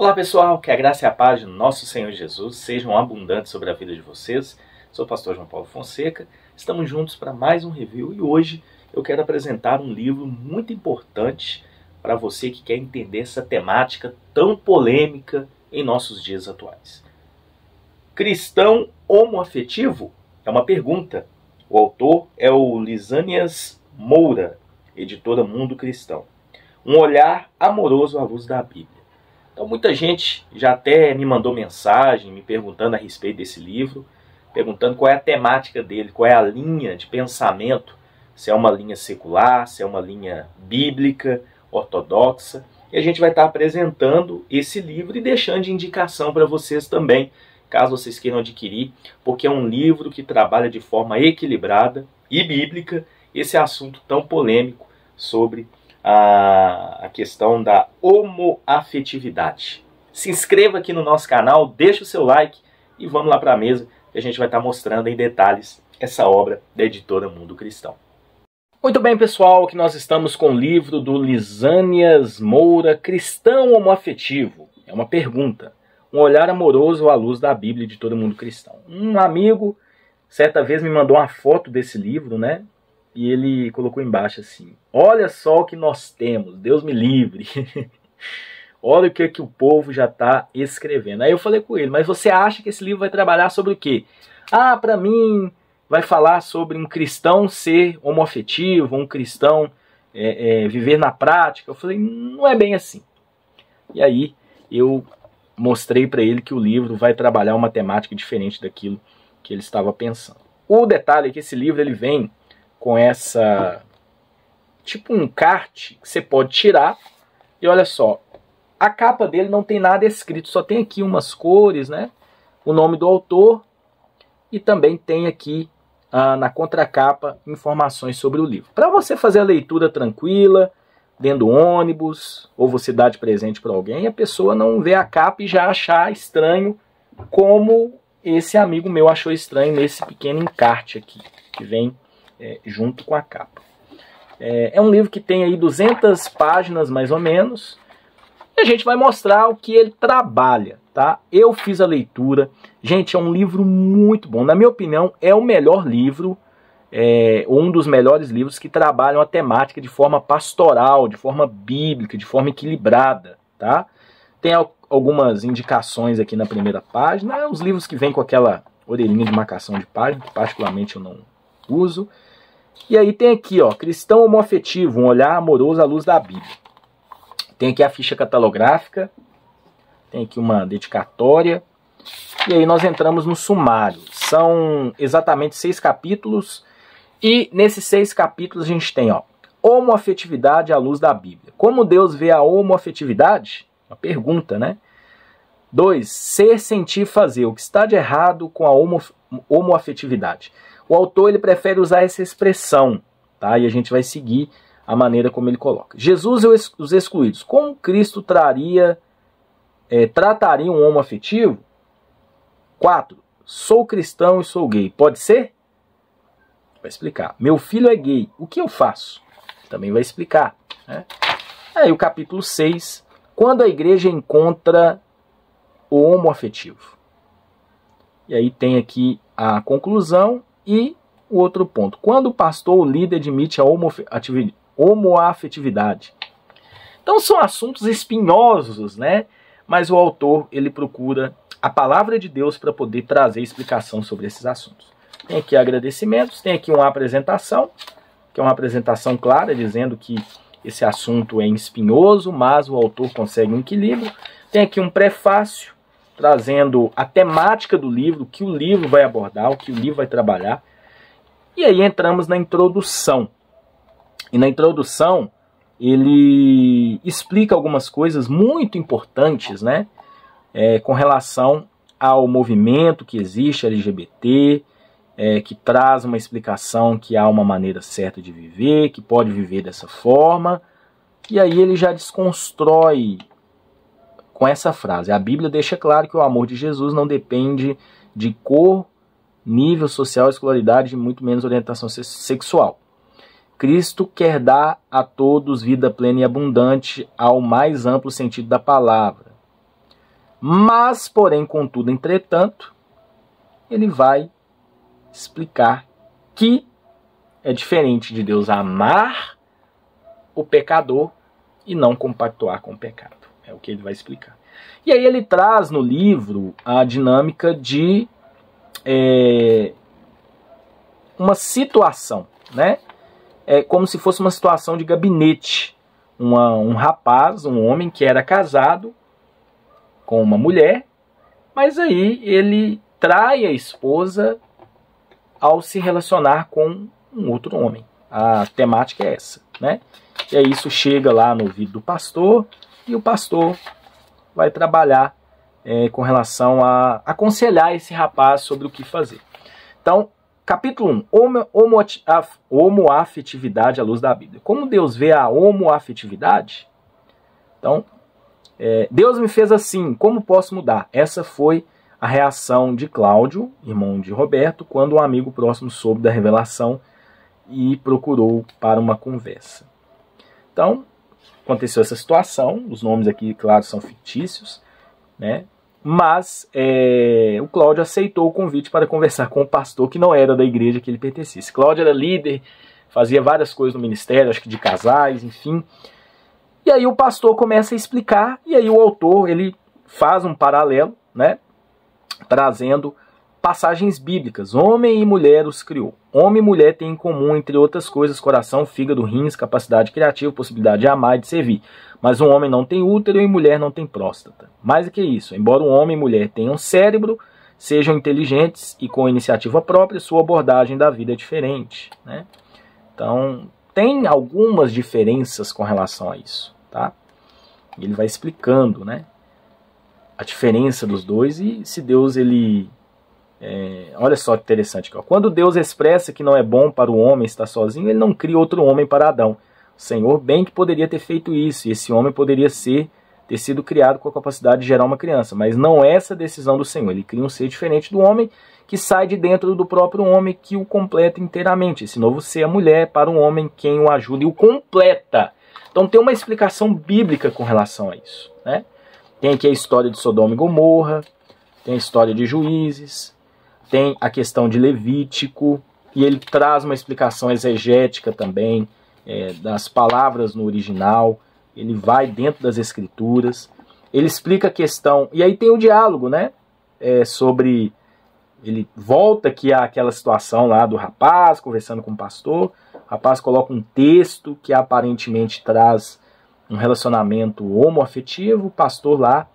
Olá pessoal, que a graça e a paz de nosso Senhor Jesus sejam abundantes sobre a vida de vocês. Sou o pastor João Paulo Fonseca, estamos juntos para mais um review e hoje eu quero apresentar um livro muito importante para você que quer entender essa temática tão polêmica em nossos dias atuais. Cristão homoafetivo? É uma pergunta. O autor é o Lisânias Moura, editora Mundo Cristão. Um olhar amoroso à luz da Bíblia. Então muita gente já até me mandou mensagem me perguntando a respeito desse livro, perguntando qual é a temática dele, qual é a linha de pensamento, se é uma linha secular, se é uma linha bíblica, ortodoxa. E a gente vai estar apresentando esse livro e deixando de indicação para vocês também, caso vocês queiram adquirir, porque é um livro que trabalha de forma equilibrada e bíblica esse assunto tão polêmico sobre a questão da homoafetividade. Se inscreva aqui no nosso canal, deixa o seu like e vamos lá para a mesa que a gente vai estar mostrando em detalhes essa obra da editora Mundo Cristão. Muito bem, pessoal, que nós estamos com o livro do Lisânias Moura, Cristão Homoafetivo. É uma pergunta. Um olhar amoroso à luz da Bíblia, editora Mundo Cristão. Um amigo, certa vez, me mandou uma foto desse livro, né? E ele colocou embaixo assim: olha só o que nós temos, Deus me livre. Olha o que o povo já está escrevendo. Aí eu falei com ele: mas você acha que esse livro vai trabalhar sobre o quê? Ah, para mim vai falar sobre um cristão ser homoafetivo, um cristão viver na prática. Eu falei: não é bem assim. E aí eu mostrei para ele que o livro vai trabalhar uma temática diferente daquilo que ele estava pensando. O detalhe é que esse livro ele vem com essa, tipo um encarte que você pode tirar. E olha só, a capa dele não tem nada escrito, só tem aqui umas cores, né? O nome do autor e também tem aqui na contracapa informações sobre o livro. Para você fazer a leitura tranquila, dentro do ônibus, ou você dar de presente para alguém, a pessoa não vê a capa e já achar estranho, como esse amigo meu achou estranho nesse pequeno encarte aqui, que vem junto com a capa. É um livro que tem aí 200 páginas mais ou menos. E a gente vai mostrar o que ele trabalha, tá? Eu fiz a leitura. Gente, é um livro muito bom. Na minha opinião, é o melhor livro, um dos melhores livros que trabalham a temática de forma pastoral, de forma bíblica, de forma equilibrada, tá? Tem algumas indicações aqui na primeira página. Os livros que vêm com aquela orelhinha de marcação de página, que particularmente eu não uso. E aí tem aqui, ó, Cristão Homoafetivo, um olhar amoroso à luz da Bíblia. Tem aqui a ficha catalográfica, tem aqui uma dedicatória, e aí nós entramos no sumário. São exatamente 6 capítulos, e nesses 6 capítulos a gente tem, ó, homoafetividade à luz da Bíblia. Como Deus vê a homoafetividade? Uma pergunta, né? 2, ser, sentir, fazer. O que está de errado com a homoafetividade? O autor ele prefere usar essa expressão, tá? E a gente vai seguir a maneira como ele coloca. Jesus e os excluídos. Como Cristo trataria um homoafetivo? 4. Sou cristão e sou gay. Pode ser? Vai explicar. Meu filho é gay. O que eu faço? Também vai explicar, né? Aí o capítulo 6. Quando a igreja encontra o homoafetivo. E aí tem aqui a conclusão. E o outro ponto, quando o pastor ou líder admite a homoafetividade. Então são assuntos espinhosos, né? Mas o autor ele procura a palavra de Deus para poder trazer explicação sobre esses assuntos. Tem aqui agradecimentos, tem aqui uma apresentação, que é uma apresentação clara, dizendo que esse assunto é espinhoso, mas o autor consegue um equilíbrio. Tem aqui um prefácio, trazendo a temática do livro, o que o livro vai abordar, o que o livro vai trabalhar. E aí entramos na introdução. E na introdução, ele explica algumas coisas muito importantes, né? Com relação ao movimento que existe, LGBT, que traz uma explicação que há uma maneira certa de viver, que pode viver dessa forma. E aí ele já desconstrói com essa frase. A Bíblia deixa claro que o amor de Jesus não depende de cor, nível social, escolaridade e muito menos orientação sexual. Cristo quer dar a todos vida plena e abundante ao mais amplo sentido da palavra. Mas, porém, contudo, entretanto, ele vai explicar que é diferente de Deus amar o pecador e não compactuar com o pecado. É o que ele vai explicar. E aí ele traz no livro a dinâmica de uma situação, né? É como se fosse uma situação de gabinete. Um rapaz, um homem que era casado com uma mulher, mas aí ele trai a esposa ao se relacionar com um outro homem. A temática é essa, né? E aí isso chega lá no ouvido do pastor, e o pastor vai trabalhar com relação a aconselhar esse rapaz sobre o que fazer. Então, capítulo 1, homoafetividade à luz da Bíblia. Como Deus vê a homoafetividade? Então, Deus me fez assim, como posso mudar? Essa foi a reação de Cláudio, irmão de Roberto, quando um amigo próximo soube da revelação e procurou para uma conversa. Então, aconteceu essa situação, os nomes aqui, claro, são fictícios, né? Mas o Cláudio aceitou o convite para conversar com o pastor que não era da igreja que ele pertencesse. Cláudio era líder, fazia várias coisas no ministério, acho que de casais, enfim. E aí o pastor começa a explicar, e aí o autor ele faz um paralelo, né, trazendo passagens bíblicas. Homem e mulher os criou. Homem e mulher têm em comum, entre outras coisas, coração, fígado, rins, capacidade criativa, possibilidade de amar e de servir. Mas um homem não tem útero e mulher não tem próstata. Mais do que isso, embora um homem e mulher tenham cérebro, sejam inteligentes e com iniciativa própria, sua abordagem da vida é diferente, né? Então, tem algumas diferenças com relação a isso, tá? Ele vai explicando, né, a diferença dos dois e se Deus, ele... olha só que interessante. Quando Deus expressa que não é bom para o homem estar sozinho, ele não cria outro homem para Adão. O Senhor bem que poderia ter feito isso, e esse homem poderia ter sido criado com a capacidade de gerar uma criança, mas não é essa a decisão do Senhor. Ele cria um ser diferente do homem, que sai de dentro do próprio homem, que o completa inteiramente. Esse novo ser, a mulher, para um homem quem o ajuda e o completa. Então tem uma explicação bíblica com relação a isso, né? Tem aqui a história de Sodoma e Gomorra, tem a história de Juízes, tem a questão de Levítico, e ele traz uma explicação exegética também, das palavras no original. Ele vai dentro das escrituras, ele explica a questão, e aí tem o diálogo, né, sobre, ele volta aqui àquela situação lá do rapaz conversando com o pastor. O rapaz coloca um texto que aparentemente traz um relacionamento homoafetivo, o pastor lá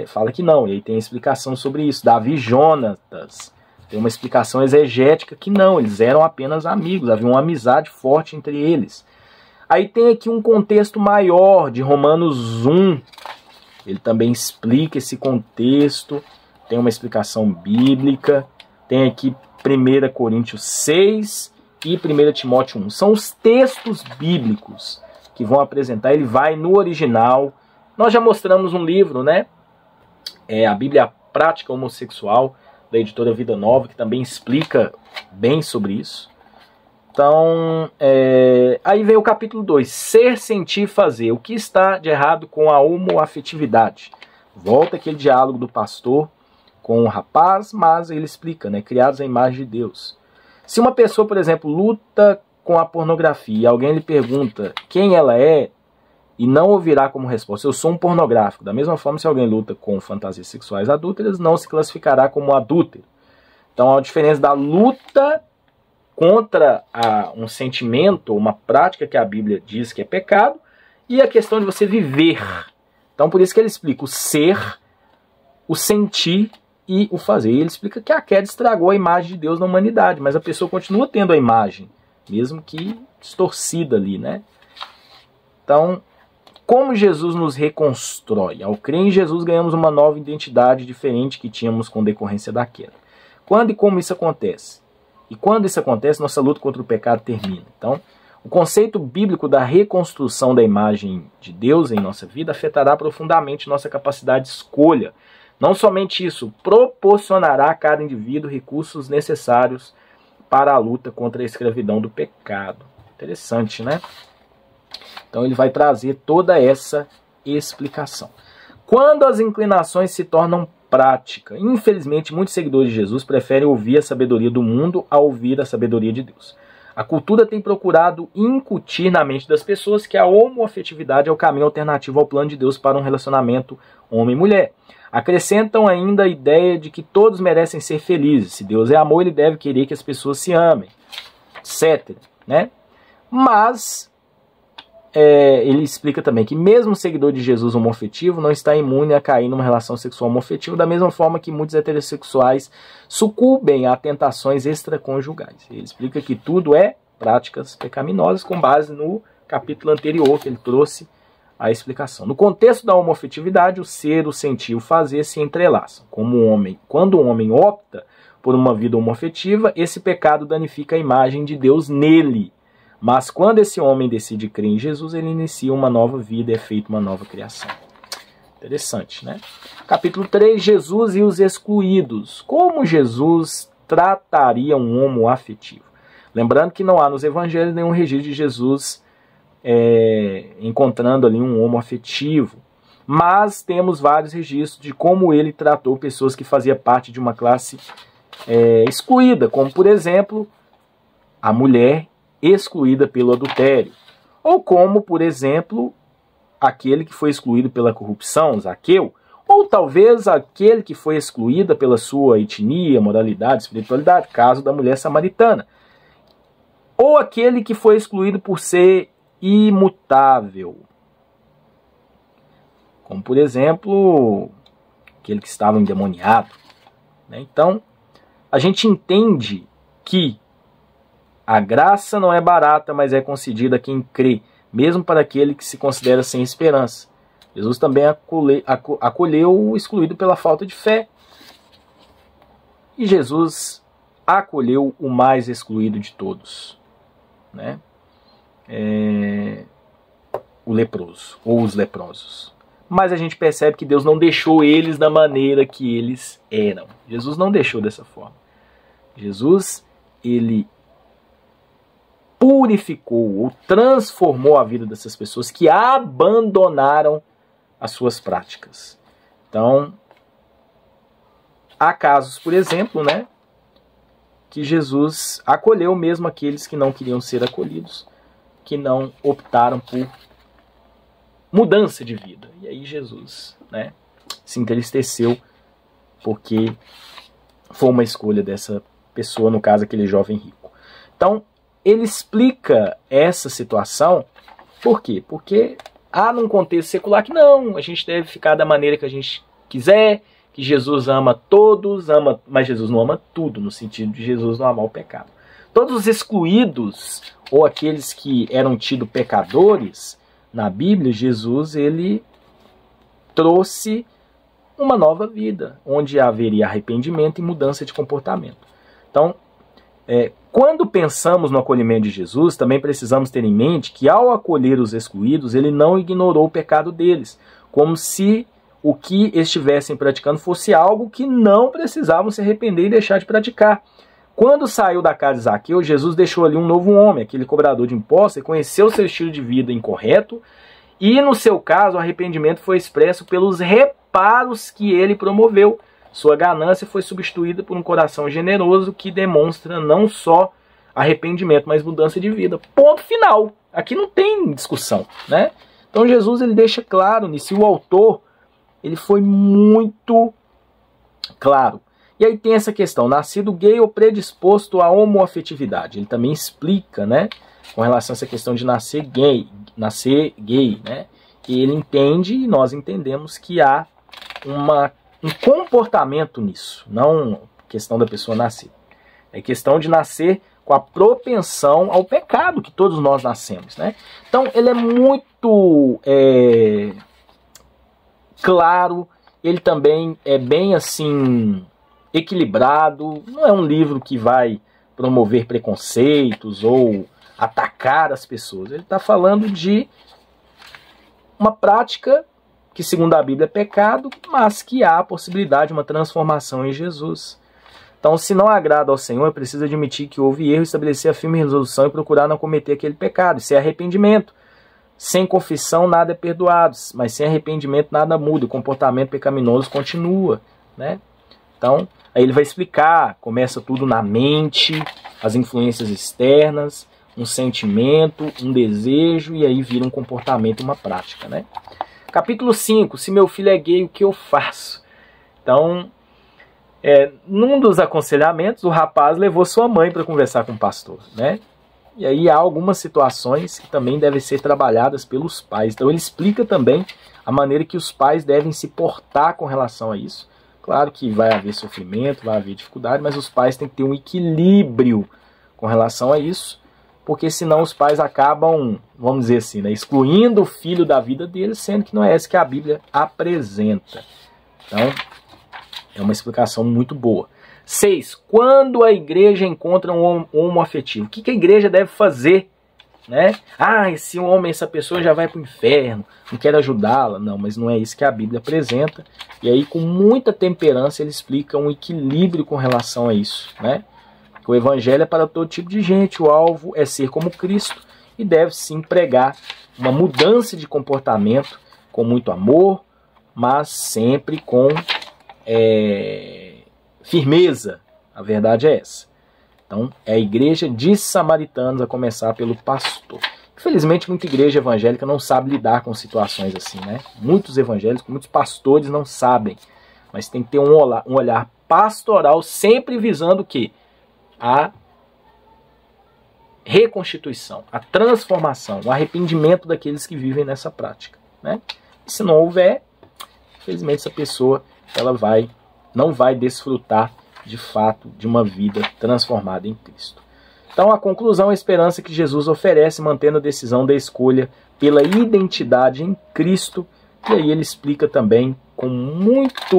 fala que não, e aí tem a explicação sobre isso. Davi e Jonatas, tem uma explicação exegética que não, eles eram apenas amigos, havia uma amizade forte entre eles. Aí tem aqui um contexto maior de Romanos 1, ele também explica esse contexto, tem uma explicação bíblica, tem aqui 1 Coríntios 6 e 1 Timóteo 1. São os textos bíblicos que vão apresentar, ele vai no original. Nós já mostramos um livro, né? A Bíblia Prática Homossexual, da editora Vida Nova, que também explica bem sobre isso. Então, aí vem o capítulo 2, ser, sentir, fazer. O que está de errado com a homoafetividade? Volta aquele diálogo do pastor com o rapaz, mas ele explica, né? Criados à imagem de Deus. Se uma pessoa, por exemplo, luta com a pornografia e alguém lhe pergunta quem ela é, e não ouvirá como resposta, eu sou um pornográfico. Da mesma forma, se alguém luta com fantasias sexuais adúlteras, não se classificará como adúltero. Então, a diferença da luta contra um sentimento, uma prática que a Bíblia diz que é pecado, e a questão de você viver. Então, por isso que ele explica o ser, o sentir e o fazer. E ele explica que a queda estragou a imagem de Deus na humanidade, mas a pessoa continua tendo a imagem, mesmo que distorcida ali, né? Então, como Jesus nos reconstrói? Ao crer em Jesus, ganhamos uma nova identidade diferente que tínhamos com decorrência da queda. Quando e como isso acontece? E quando isso acontece, nossa luta contra o pecado termina. Então, o conceito bíblico da reconstrução da imagem de Deus em nossa vida afetará profundamente nossa capacidade de escolha. Não somente isso, proporcionará a cada indivíduo recursos necessários para a luta contra a escravidão do pecado. Interessante, né? Então ele vai trazer toda essa explicação. Quando as inclinações se tornam prática, infelizmente muitos seguidores de Jesus preferem ouvir a sabedoria do mundo a ouvir a sabedoria de Deus. A cultura tem procurado incutir na mente das pessoas que a homoafetividade é o caminho alternativo ao plano de Deus para um relacionamento homem e mulher. Acrescentam ainda a ideia de que todos merecem ser felizes. Se Deus é amor, ele deve querer que as pessoas se amem, etc. Né? Mas ele explica também que mesmo o seguidor de Jesus homoafetivo não está imune a cair numa relação sexual homoafetiva, da mesma forma que muitos heterossexuais sucumbem a tentações extraconjugais. Ele explica que tudo é práticas pecaminosas com base no capítulo anterior que ele trouxe a explicação. No contexto da homoafetividade, o ser, o sentir, o fazer se entrelaçam. Quando o homem opta por uma vida homoafetiva, esse pecado danifica a imagem de Deus nele. Mas quando esse homem decide crer em Jesus, ele inicia uma nova vida, é feita uma nova criação. Interessante, né? Capítulo 3, Jesus e os excluídos. Como Jesus trataria um homoafetivo? Lembrando que não há nos evangelhos nenhum registro de Jesus encontrando ali um homoafetivo. Mas temos vários registros de como ele tratou pessoas que faziam parte de uma classe excluída, como, por exemplo, a mulher excluída pelo adultério, ou como, por exemplo, aquele que foi excluído pela corrupção, Zaqueu, ou talvez aquele que foi excluído pela sua etnia, moralidade, espiritualidade, caso da mulher samaritana, ou aquele que foi excluído por ser imutável, como, por exemplo, aquele que estava endemoniado. Então, a gente entende que a graça não é barata, mas é concedida a quem crê, mesmo para aquele que se considera sem esperança. Jesus também acolheu o excluído pela falta de fé. E Jesus acolheu o mais excluído de todos, né? O leproso, ou os leprosos. Mas a gente percebe que Deus não deixou eles da maneira que eles eram. Jesus não deixou dessa forma. Jesus, ele purificou ou transformou a vida dessas pessoas que abandonaram as suas práticas. Então, há casos, por exemplo, né, que Jesus acolheu mesmo aqueles que não queriam ser acolhidos, que não optaram por mudança de vida. E aí Jesus, né, se entristeceu porque foi uma escolha dessa pessoa, no caso aquele jovem rico. Então, ele explica essa situação, por quê? Porque há num contexto secular que não, a gente deve ficar da maneira que a gente quiser, que Jesus ama todos, mas Jesus não ama tudo, no sentido de Jesus não amar o pecado. Todos os excluídos, ou aqueles que eram tidos pecadores, na Bíblia, Jesus ele trouxe uma nova vida, onde haveria arrependimento e mudança de comportamento. Então, quando pensamos no acolhimento de Jesus, também precisamos ter em mente que ao acolher os excluídos, ele não ignorou o pecado deles, como se o que estivessem praticando fosse algo que não precisavam se arrepender e deixar de praticar. Quando saiu da casa de Zaqueu, Jesus deixou ali um novo homem, aquele cobrador de impostos, e conheceu seu estilo de vida incorreto, e no seu caso o arrependimento foi expresso pelos reparos que ele promoveu. Sua ganância foi substituída por um coração generoso que demonstra não só arrependimento, mas mudança de vida. Ponto final. Aqui não tem discussão, né? Então Jesus ele deixa claro nisso. E o autor ele foi muito claro. E aí tem essa questão, nascido gay ou predisposto à homoafetividade. Ele também explica, né, com relação a essa questão de nascer gay, né? E ele entende, e nós entendemos que há um comportamento nisso, não questão da pessoa nascer. É questão de nascer com a propensão ao pecado que todos nós nascemos, né? Então ele é muito claro, ele também é bem assim equilibrado, não é um livro que vai promover preconceitos ou atacar as pessoas. Ele está falando de uma prática que segundo a Bíblia é pecado, mas que há a possibilidade de uma transformação em Jesus. Então, se não agrada ao Senhor, é preciso admitir que houve erro, estabelecer a firme resolução e procurar não cometer aquele pecado. Isso é arrependimento. Sem confissão nada é perdoado, mas sem arrependimento nada muda, o comportamento pecaminoso continua, né? Então, aí ele vai explicar, começa tudo na mente, as influências externas, um sentimento, um desejo, e aí vira um comportamento, uma prática, né? Capítulo 5, se meu filho é gay, o que eu faço? Então, num dos aconselhamentos, o rapaz levou sua mãe para conversar com o pastor, né? E aí há algumas situações que também devem ser trabalhadas pelos pais. Então ele explica também a maneira que os pais devem se portar com relação a isso. Claro que vai haver sofrimento, vai haver dificuldade, mas os pais têm que ter um equilíbrio com relação a isso, porque senão os pais acabam, vamos dizer assim, né, excluindo o filho da vida deles, sendo que não é essa que a Bíblia apresenta. Então, é uma explicação muito boa. 6. Quando a igreja encontra um homoafetivo, o que a igreja deve fazer? Né? Esse homem, essa pessoa já vai para o inferno, não quero ajudá-la. Não, mas não é isso que a Bíblia apresenta. E aí, com muita temperança, ele explica um equilíbrio com relação a isso. Né? O evangelho é para todo tipo de gente, o alvo é ser como Cristo e deve sim pregar uma mudança de comportamento com muito amor, mas sempre com firmeza. A verdade é essa. Então, é a igreja de samaritanos, a começar pelo pastor. Infelizmente, muita igreja evangélica não sabe lidar com situações assim, né? Muitos evangélicos, muitos pastores não sabem. Mas tem que ter um olhar pastoral, sempre visando o quê? A reconstituição, a transformação, o arrependimento daqueles que vivem nessa prática, né? E se não houver, infelizmente essa pessoa não vai desfrutar de fato de uma vida transformada em Cristo. Então a conclusão, a esperança que Jesus oferece, mantendo a decisão da escolha pela identidade em Cristo, e aí ele explica também com muito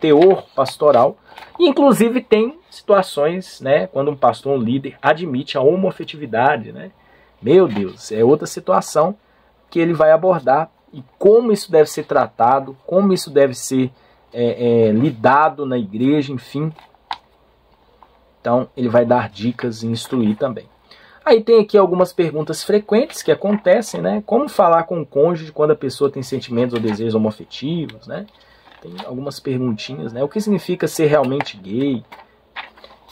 teor pastoral, e inclusive tem situações, né, quando um pastor, um líder, admite a homoafetividade, né? Meu Deus, é outra situação que ele vai abordar, e como isso deve ser tratado, como isso deve ser lidado na igreja, enfim. Então ele vai dar dicas e instruir também. Aí tem aqui algumas perguntas frequentes que acontecem, né? Como falar com o cônjuge quando a pessoa tem sentimentos ou desejos homoafetivos, né? Tem algumas perguntinhas, né? O que significa ser realmente gay?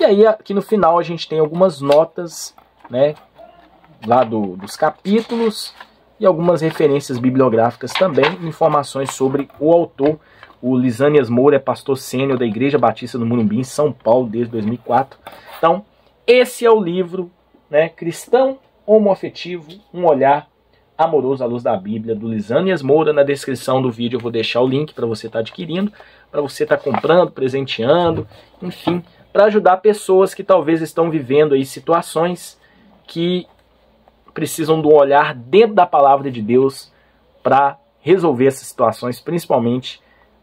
E aí aqui no final a gente tem algumas notas, né, lá dos capítulos e algumas referências bibliográficas também, informações sobre o autor. O Lisânias Moura é pastor sênior da Igreja Batista do Morumbi, em São Paulo, desde 2004. Então, esse é o livro, né, Cristão Homoafetivo, um olhar amoroso à luz da Bíblia, do Lisânias Moura. Na descrição do vídeo eu vou deixar o link para você estar adquirindo, para você estar comprando, presenteando, enfim, para ajudar pessoas que talvez estão vivendo aí situações que precisam de um olhar dentro da palavra de Deus para resolver essas situações, principalmente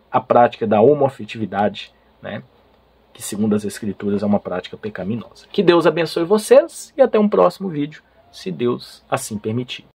a prática da homoafetividade, né, que segundo as Escrituras é uma prática pecaminosa. Que Deus abençoe vocês e até um próximo vídeo, se Deus assim permitir.